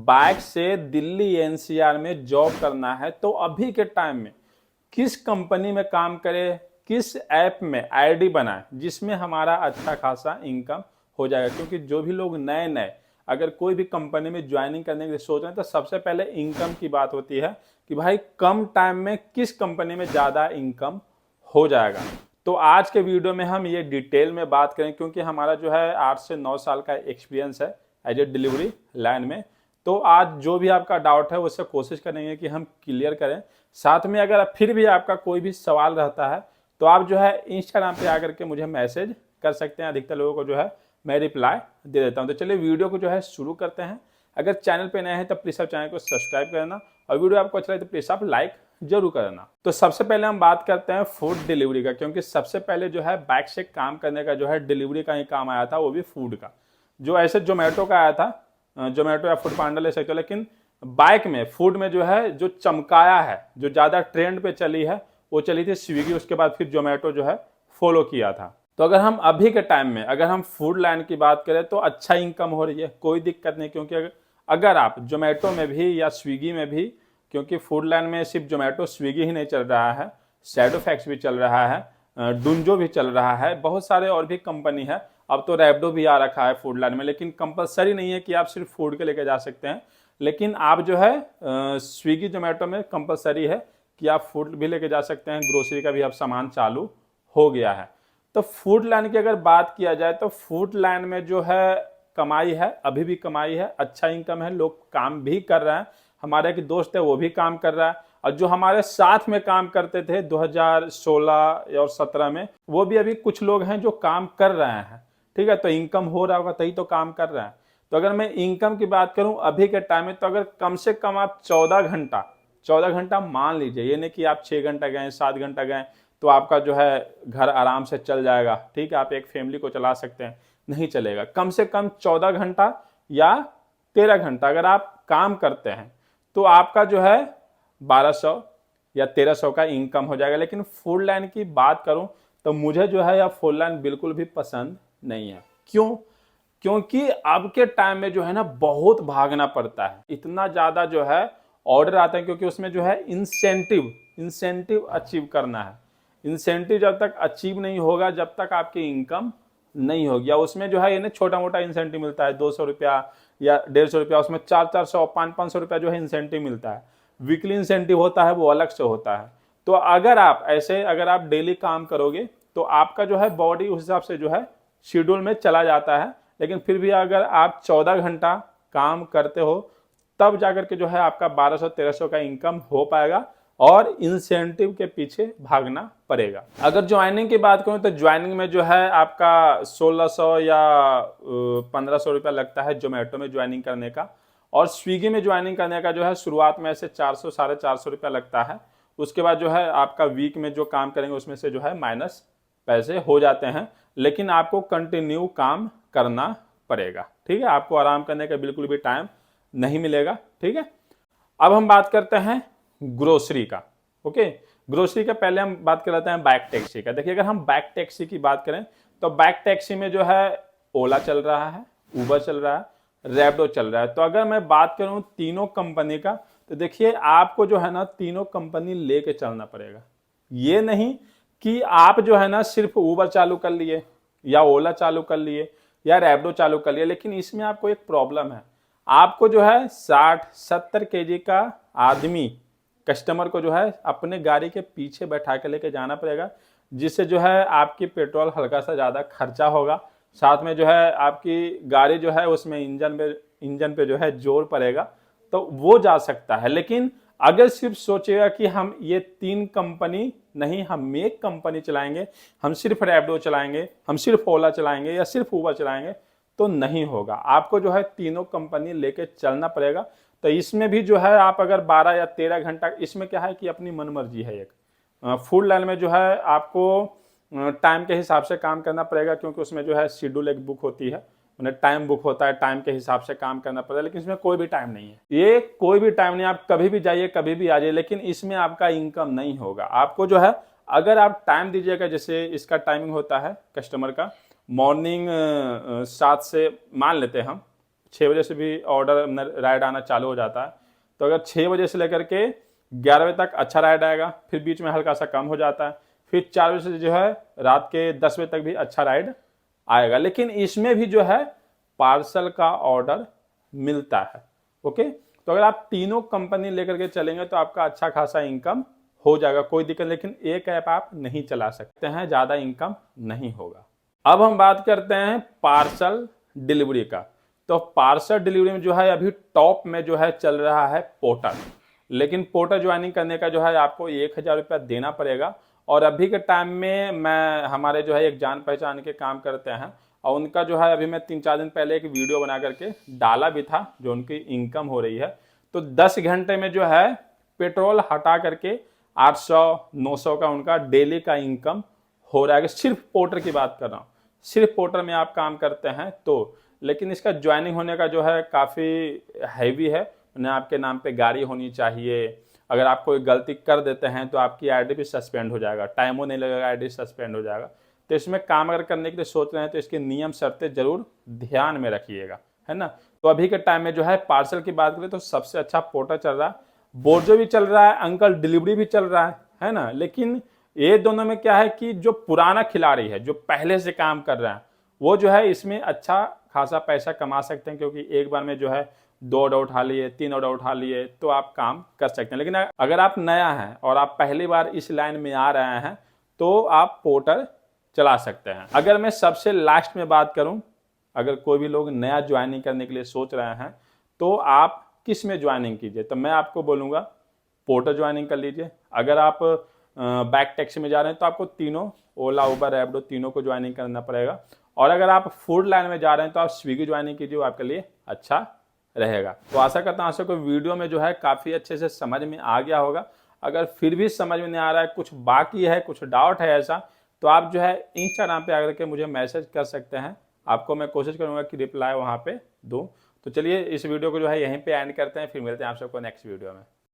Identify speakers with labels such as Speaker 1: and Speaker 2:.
Speaker 1: Bike से Delhi NCR में job करना है तो अभी के टाइम में किस कंपनी में काम करें, किस ऐप में आईडी बनाएं जिसमें हमारा अच्छा खासा इनकम हो जाएगा। क्योंकि जो भी लोग नए नए अगर कोई भी कंपनी में ज्वाइनिंग करने के लिए सोच रहे हैं तो सबसे पहले इनकम की बात होती है कि भाई कम टाइम में किस कंपनी में ज़्यादा इनकम हो जाएगा। तो आज के वीडियो में हम ये डिटेल में बात करें क्योंकि हमारा जो है 8 से 9 साल का एक्सपीरियंस है एज ए डिलीवरी लाइन में। तो आज जो भी आपका डाउट है उससे कोशिश करेंगे कि हम क्लियर करें। साथ में अगर फिर भी आपका कोई भी सवाल रहता है तो आप जो है इंस्टाग्राम पे आकर के मुझे मैसेज कर सकते हैं। अधिकतर लोगों को जो है मैं रिप्लाई दे देता हूं। तो चलिए वीडियो को जो है शुरू करते हैं। अगर चैनल पे नए हैं तो प्लीज़ आप चैनल को सब्सक्राइब करना और वीडियो आपको अच्छा लगे तो प्लीज़ आप लाइक जरूर करना। तो सबसे पहले हम बात करते हैं फूड डिलीवरी का, क्योंकि सबसे पहले जो है बाइक से काम करने का जो है डिलीवरी का ही काम आया था, वो भी फूड का। जो ऐसे जोमेटो का आया था, जोमेटो या फूड पांडा ले सकते हो, लेकिन बाइक में फूड में जो है जो चमकाया है, जो ज़्यादा ट्रेंड पे चली है, वो चली थी स्विगी। उसके बाद फिर जोमेटो जो है फॉलो किया था। तो अगर हम अभी के टाइम में अगर हम फूड लाइन की बात करें तो अच्छा इनकम हो रही है, कोई दिक्कत नहीं। क्योंकि अगर आप जोमेटो में भी या स्विगी में भी, क्योंकि फूड लाइन में सिर्फ जोमेटो स्विगी ही नहीं चल रहा है, शैडोफैक्स भी चल रहा है, डुंजो भी चल रहा है, बहुत सारे और भी कंपनी है। अब तो रैपिडो भी आ रखा है फूड लाइन में, लेकिन कंपलसरी नहीं है कि आप सिर्फ फूड के लेके जा सकते हैं। लेकिन आप जो है स्विगी जोमेटो में कंपलसरी है कि आप फूड भी लेके जा सकते हैं। ग्रोसरी का भी अब सामान चालू हो गया है। तो फूड लाइन की अगर बात किया जाए तो फूड लाइन में जो है कमाई है, अभी भी कमाई है, अच्छा इनकम है, लोग काम भी कर रहे हैं। हमारे एक दोस्त है वो भी काम कर रहा है, और जो हमारे साथ में काम करते थे 2016 और 17 में, वो भी अभी कुछ लोग हैं जो काम कर रहे हैं। ठीक है, तो इनकम हो रहा होगा तभी तो काम कर रहे हैं। तो अगर मैं इनकम की बात करूं अभी के टाइम में, तो अगर कम से कम आप 14 घंटा मान लीजिए, ये नहीं कि आप 6 घंटा गए 7 घंटा गए तो आपका जो है घर आराम से चल जाएगा। ठीक है, आप एक फैमिली को चला सकते हैं, नहीं चलेगा। कम से कम 14 घंटा या 13 घंटा अगर आप काम करते हैं तो आपका जो है 1200 या 1300 का इनकम हो जाएगा। लेकिन फूड लाइन की बात करूं तो मुझे जो है यह फूड लाइन बिल्कुल भी पसंद नहीं है। क्यों? क्योंकि अब के टाइम में जो है ना बहुत भागना पड़ता है, इतना ज़्यादा जो है ऑर्डर आता है, क्योंकि उसमें जो है इंसेंटिव अचीव करना है। इंसेंटिव जब तक अचीव नहीं होगा, जब तक आपकी इनकम नहीं होगी। या उसमें जो है ये ना छोटा मोटा इंसेंटिव मिलता है, 200 रुपया या 150 रुपया, उसमें 400 500 रुपया जो है इंसेंटिव मिलता है। वीकली इंसेंटिव होता है, वो अलग से होता है। तो अगर आप डेली काम करोगे तो आपका जो है बॉडी उस हिसाब से जो है शेड्यूल में चला जाता है। लेकिन फिर भी अगर आप 14 घंटा काम करते हो तब जाकर के जो है आपका 1200-1300 का इनकम हो पाएगा, और इंसेंटिव के पीछे भागना पड़ेगा। अगर ज्वाइनिंग की बात करूं तो ज्वाइनिंग में जो है आपका 1600 या 1500 रुपया लगता है जोमेटो में ज्वाइनिंग करने का, और स्विगी में ज्वाइनिंग करने का जो है शुरुआत में ऐसे 400 450 रुपया लगता है। उसके बाद जो है आपका वीक में जो काम करेंगे उसमें से जो है माइनस पैसे हो जाते हैं। लेकिन आपको कंटिन्यू काम करना पड़ेगा। ठीक है, आपको आराम करने का बिल्कुल भी टाइम नहीं मिलेगा। ठीक है, अब हम बात करते हैं ग्रोसरी का। ओके, ग्रोसरी का पहले हम बात कर लेते हैं बाइक टैक्सी का। देखिए, अगर हम बाइक टैक्सी की बात करें तो बाइक टैक्सी में जो है ओला चल रहा है, उबर चल रहा है, रैपिडो चल रहा है। तो अगर मैं बात करूं तीनों कंपनी का, तो देखिए आपको जो है ना तीनों कंपनी लेके चलना पड़ेगा। ये नहीं कि आप जो है ना सिर्फ उबर चालू कर लिए या ओला चालू कर लिए या रैपिडो चालू कर लिए। लेकिन इसमें आपको एक प्रॉब्लम है, आपको जो है 60-70 केजी का आदमी कस्टमर को जो है अपने गाड़ी के पीछे बैठा के लेके जाना पड़ेगा, जिससे जो है आपकी पेट्रोल हल्का सा ज़्यादा खर्चा होगा। साथ में जो है आपकी गाड़ी जो है उसमें इंजन पे जो है जोर पड़ेगा, तो वो जा सकता है। लेकिन अगर सिर्फ सोचेगा कि हम ये 3 कंपनी नहीं, हम एक कंपनी चलाएंगे, हम सिर्फ रैपिडो चलाएंगे, हम सिर्फ ओला चलाएंगे या सिर्फ उबर चलाएंगे, तो नहीं होगा। आपको जो है तीनों कंपनी लेके चलना पड़ेगा। तो इसमें भी जो है आप अगर 12 या 13 घंटा, इसमें क्या है कि अपनी मनमर्जी है। एक फूड लाइन में जो है आपको टाइम के हिसाब से काम करना पड़ेगा, क्योंकि उसमें जो है शेड्यूल एक बुक होती है, उन्हें टाइम बुक होता है, टाइम के हिसाब से काम करना पड़ेगा। लेकिन इसमें कोई भी टाइम नहीं है, ये कोई भी टाइम नहीं, आप कभी भी जाइए कभी भी आ जाइए, लेकिन इसमें आपका इनकम नहीं होगा। आपको जो है अगर आप टाइम दीजिएगा, जैसे इसका टाइमिंग होता है कस्टमर का मॉर्निंग 7 से मान लेते हैं हम 6 बजे से भी ऑर्डर राइड आना चालू हो जाता है। तो अगर 6 बजे से लेकर के 11 बजे तक अच्छा राइड आएगा, फिर बीच में हल्का सा कम हो जाता है, फिर 4 बजे से जो है रात के 10 बजे तक भी अच्छा राइड आएगा। लेकिन इसमें भी जो है पार्सल का ऑर्डर मिलता है। ओके, तो अगर आप तीनों कंपनी लेकर के चलेंगे तो आपका अच्छा खासा इनकम हो जाएगा, कोई दिक्कत। लेकिन एक ऐप आप नहीं चला सकते हैं, ज़्यादा इनकम नहीं होगा। अब हम बात करते हैं पार्सल डिलीवरी का। तो पार्सल डिलीवरी में जो है अभी टॉप में जो है चल रहा है पोर्टर। लेकिन पोर्टर ज्वाइनिंग करने का जो है आपको 1000 रुपया देना पड़ेगा। और अभी के टाइम में मैं हमारे जो है एक जान पहचान के काम करते हैं, और उनका जो है अभी मैं 3-4 दिन पहले एक वीडियो बना करके डाला भी था जो उनकी इनकम हो रही है। तो 10 घंटे में जो है पेट्रोल हटा करके 800-900 का उनका डेली का इनकम हो रहा है। सिर्फ पोर्टर की बात कर रहा हूँ, सिर्फ पोर्टर में आप काम करते हैं तो। लेकिन इसका ज्वाइनिंग होने का जो है काफ़ी हैवी है। उन्हें आपके नाम पे गाड़ी होनी चाहिए। अगर आप कोई गलती कर देते हैं तो आपकी आईडी भी सस्पेंड हो जाएगा, टाइमो नहीं लगेगा, आईडी सस्पेंड हो जाएगा। तो इसमें काम अगर करने के लिए सोच रहे हैं तो इसके नियम शर्तें जरूर ध्यान में रखिएगा, है ना। तो अभी के टाइम में जो है पार्सल की बात करें तो सबसे अच्छा पोर्टर चल रहा है, बोर्जो भी चल रहा है, अंकल डिलीवरी भी चल रहा है ना। लेकिन ये दोनों में क्या है कि जो पुराना खिलाड़ी है, जो पहले से काम कर रहा है, वो जो है इसमें अच्छा खासा पैसा कमा सकते हैं, क्योंकि एक बार में जो है 2 ऑर्डर उठा लिए, 3 ऑर्डर उठा लिए तो आप काम कर सकते हैं। लेकिन अगर आप नया हैं और आप पहली बार इस लाइन में आ रहे हैं तो आप पोर्टर चला सकते हैं। अगर मैं सबसे लास्ट में बात करूं, अगर कोई भी लोग नया ज्वाइनिंग करने के लिए सोच रहे हैं तो आप किस में ज्वाइनिंग कीजिए, तो मैं आपको बोलूँगा पोर्टर ज्वाइनिंग कर लीजिए। अगर आप बैक टैक्सी में जा रहे हैं तो आपको तीनों, ओला, उबर, रैपिडो, तीनों को ज्वाइनिंग करना पड़ेगा। और अगर आप फूड लाइन में जा रहे हैं तो आप स्विगी ज्वाइनिंग कीजिए, वो आपके लिए अच्छा रहेगा। तो आशा करता हूँ आप सबको वीडियो में जो है काफ़ी अच्छे से समझ में आ गया होगा। अगर फिर भी समझ में नहीं आ रहा है, कुछ बाकी है, कुछ डाउट है ऐसा, तो आप जो है इंस्टाग्राम पे आकर के मुझे मैसेज कर सकते हैं। आपको मैं कोशिश करूँगा कि रिप्लाई वहाँ पे दूँ। तो चलिए इस वीडियो को जो है यहीं पे एंड करते हैं, फिर मिलते हैं आप सबको नेक्स्ट वीडियो में।